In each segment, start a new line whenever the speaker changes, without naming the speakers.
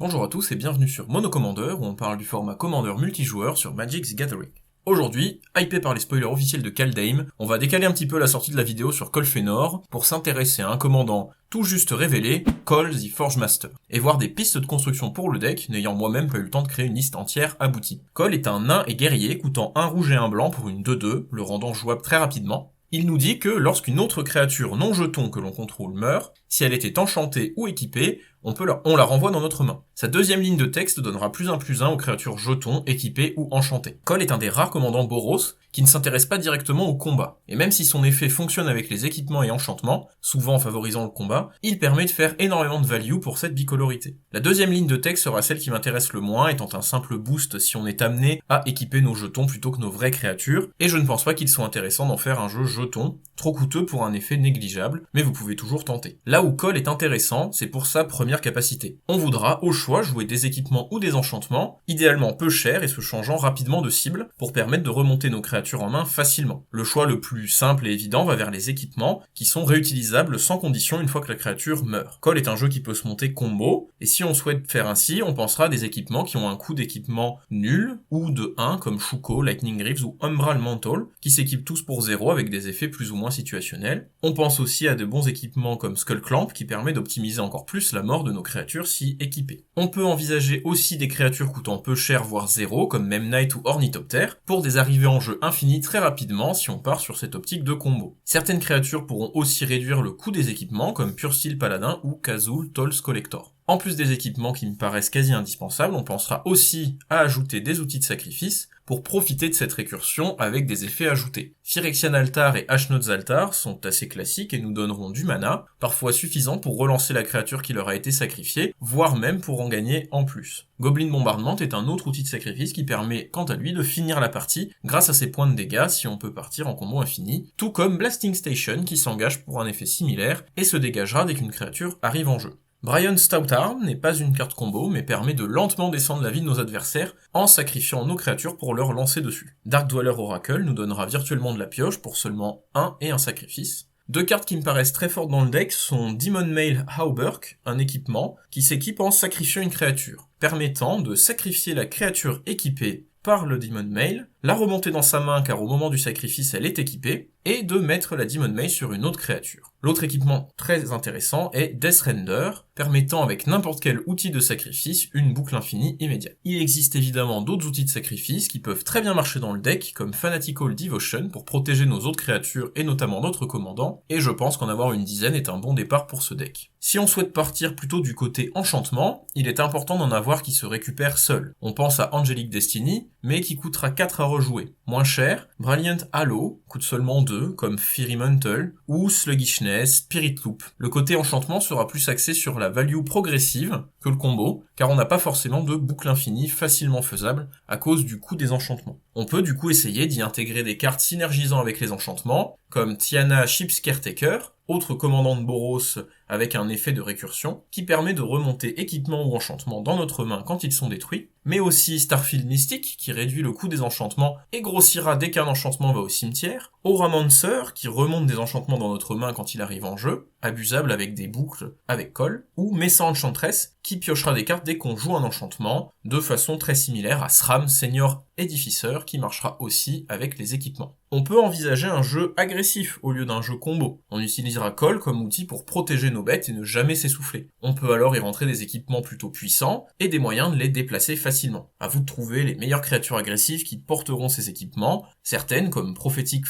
Bonjour à tous et bienvenue sur Monocommander où on parle du format Commander multijoueur sur Magic the Gathering. Aujourd'hui, hypé par les spoilers officiels de Kaldheim, on va décaler un petit peu la sortie de la vidéo sur Colphénor pour s'intéresser à un commandant tout juste révélé, Kol the Forge Master, et voir des pistes de construction pour le deck, n'ayant moi-même pas eu le temps de créer une liste entière aboutie. Kol est un nain et guerrier coûtant un rouge et un blanc pour une 2-2, le rendant jouable très rapidement. Il nous dit que lorsqu'une autre créature non jeton que l'on contrôle meurt, si elle était enchantée ou équipée, on la renvoie dans notre main. Sa deuxième ligne de texte donnera +1/+1 aux créatures jetons, équipées ou enchantées. Kol est un des rares commandants Boros qui ne s'intéresse pas directement au combat. Et même si son effet fonctionne avec les équipements et enchantements, souvent favorisant le combat, il permet de faire énormément de value pour cette bicolorité. La deuxième ligne de texte sera celle qui m'intéresse le moins, étant un simple boost si on est amené à équiper nos jetons plutôt que nos vraies créatures, et je ne pense pas qu'il soit intéressant d'en faire un jeu jeton, trop coûteux pour un effet négligeable, mais vous pouvez toujours tenter. Là où Kol est intéressant, c'est pour sa première capacité. On voudra au choix jouer des équipements ou des enchantements, idéalement peu chers et se changeant rapidement de cible pour permettre de remonter nos créatures en main facilement. Le choix le plus simple et évident va vers les équipements qui sont réutilisables sans condition une fois que la créature meurt. Kol est un jeu qui peut se monter combo, et si on souhaite faire ainsi, on pensera à des équipements qui ont un coût d'équipement nul ou de 1 comme Shuko, Lightning Greaves ou Umbral Mantle, qui s'équipent tous pour 0 avec des effets plus ou moins situationnels. On pense aussi à de bons équipements comme Skull Clamp qui permet d'optimiser encore plus la mort de nos créatures si équipées. On peut envisager aussi des créatures coûtant peu cher voire 0 comme Memnite ou Ornithoptère pour des arrivées en jeu infinies très rapidement si on part sur cette optique de combo. Certaines créatures pourront aussi réduire le coût des équipements comme Pure Steel Paladin ou Kazul Tolls Collector. En plus des équipements qui me paraissent quasi indispensables, on pensera aussi à ajouter des outils de sacrifice pour profiter de cette récursion avec des effets ajoutés. Phyrexian Altar et Ashnod's Altar sont assez classiques et nous donneront du mana, parfois suffisant pour relancer la créature qui leur a été sacrifiée, voire même pour en gagner en plus. Goblin Bombardment est un autre outil de sacrifice qui permet, quant à lui, de finir la partie grâce à ses points de dégâts si on peut partir en combo infini, tout comme Blasting Station qui s'engage pour un effet similaire et se dégagera dès qu'une créature arrive en jeu. Brian Stoutarm n'est pas une carte combo, mais permet de lentement descendre la vie de nos adversaires en sacrifiant nos créatures pour leur lancer dessus. Dark Dweller Oracle nous donnera virtuellement de la pioche pour seulement 1 et un sacrifice. Deux cartes qui me paraissent très fortes dans le deck sont Demon Mail Hauberk, un équipement qui s'équipe en sacrifiant une créature, permettant de sacrifier la créature équipée par le Demon Mail, la remonter dans sa main car au moment du sacrifice elle est équipée, et de mettre la Demon Mail sur une autre créature. L'autre équipement très intéressant est Death Render, permettant avec n'importe quel outil de sacrifice une boucle infinie immédiate. Il existe évidemment d'autres outils de sacrifice qui peuvent très bien marcher dans le deck, comme Fanatical Devotion pour protéger nos autres créatures et notamment notre commandant, et je pense qu'en avoir une dizaine est un bon départ pour ce deck. Si on souhaite partir plutôt du côté enchantement, il est important d'en avoir qui se récupèrent seuls. On pense à Angelic Destiny, mais qui coûtera 4 à rejouer. Moins cher, Brilliant Halo coûte seulement 2, comme Fiery Mantle, ou Sluggishness, Spirit Loop. Le côté enchantement sera plus axé sur la value progressive que le combo, car on n'a pas forcément de boucle infinie facilement faisable à cause du coût des enchantements. On peut du coup essayer d'y intégrer des cartes synergisant avec les enchantements, comme Tiana Ship's Caretaker, autre commandant de Boros avec un effet de récursion, qui permet de remonter équipement ou enchantement dans notre main quand ils sont détruits, mais aussi Starfield Mystic, qui réduit le coût des enchantements et grossira dès qu'un enchantement va au cimetière, Auramancer, qui remonte des enchantements dans notre main quand il arrive en jeu, abusable avec des boucles avec Kol, ou Mesa Enchantress, qui piochera des cartes dès qu'on joue un enchantement, de façon très similaire à Sram Senior Edificer, qui marchera aussi avec les équipements. On peut envisager un jeu agressif au lieu d'un jeu combo. On utilisera Kol comme outil pour protéger nos bêtes et ne jamais s'essouffler. On peut alors y rentrer des équipements plutôt puissants et des moyens de les déplacer facilement. À vous de trouver les meilleures créatures agressives qui porteront ces équipements. Certaines, comme Prophetic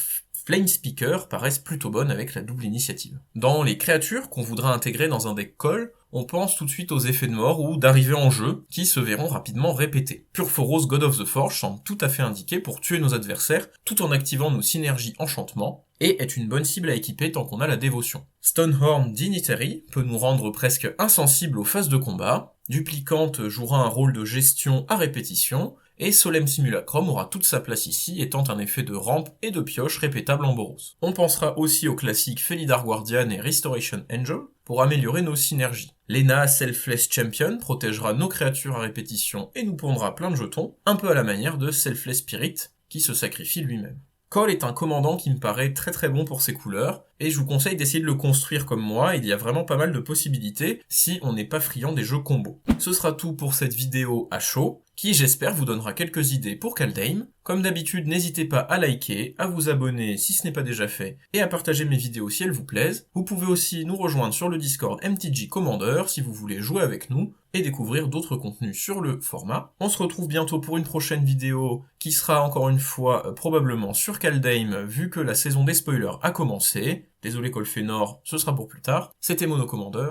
Flamespeaker, paraissent plutôt bonnes avec la double initiative. Dans les créatures qu'on voudra intégrer dans un deck Kol, on pense tout de suite aux effets de mort ou d'arrivée en jeu, qui se verront rapidement répétés. Purphoros God of the Forge semble tout à fait indiqué pour tuer nos adversaires, tout en activant nos synergies enchantement, et est une bonne cible à équiper tant qu'on a la dévotion. Stonehorn Dignitary peut nous rendre presque insensibles aux phases de combat, Duplicante jouera un rôle de gestion à répétition, et Solemn Simulacrum aura toute sa place ici, étant un effet de rampe et de pioche répétable en Boros. On pensera aussi aux classiques Felidar Guardian et Restoration Angel, pour améliorer nos synergies. Lena Selfless Champion protégera nos créatures à répétition et nous pondra plein de jetons, un peu à la manière de Selfless Spirit, qui se sacrifie lui-même. Cole est un commandant qui me paraît très très bon pour ses couleurs, et je vous conseille d'essayer de le construire comme moi, il y a vraiment pas mal de possibilités si on n'est pas friand des jeux combos. Ce sera tout pour cette vidéo à chaud, qui j'espère vous donnera quelques idées pour Kaldheim. Comme d'habitude, n'hésitez pas à liker, à vous abonner si ce n'est pas déjà fait, et à partager mes vidéos si elles vous plaisent. Vous pouvez aussi nous rejoindre sur le Discord MTG Commander si vous voulez jouer avec nous, et découvrir d'autres contenus sur le format. On se retrouve bientôt pour une prochaine vidéo, qui sera encore une fois probablement sur Kaldheim, vu que la saison des spoilers a commencé. Désolé Colfenor, ce sera pour plus tard. C'était Monocommander,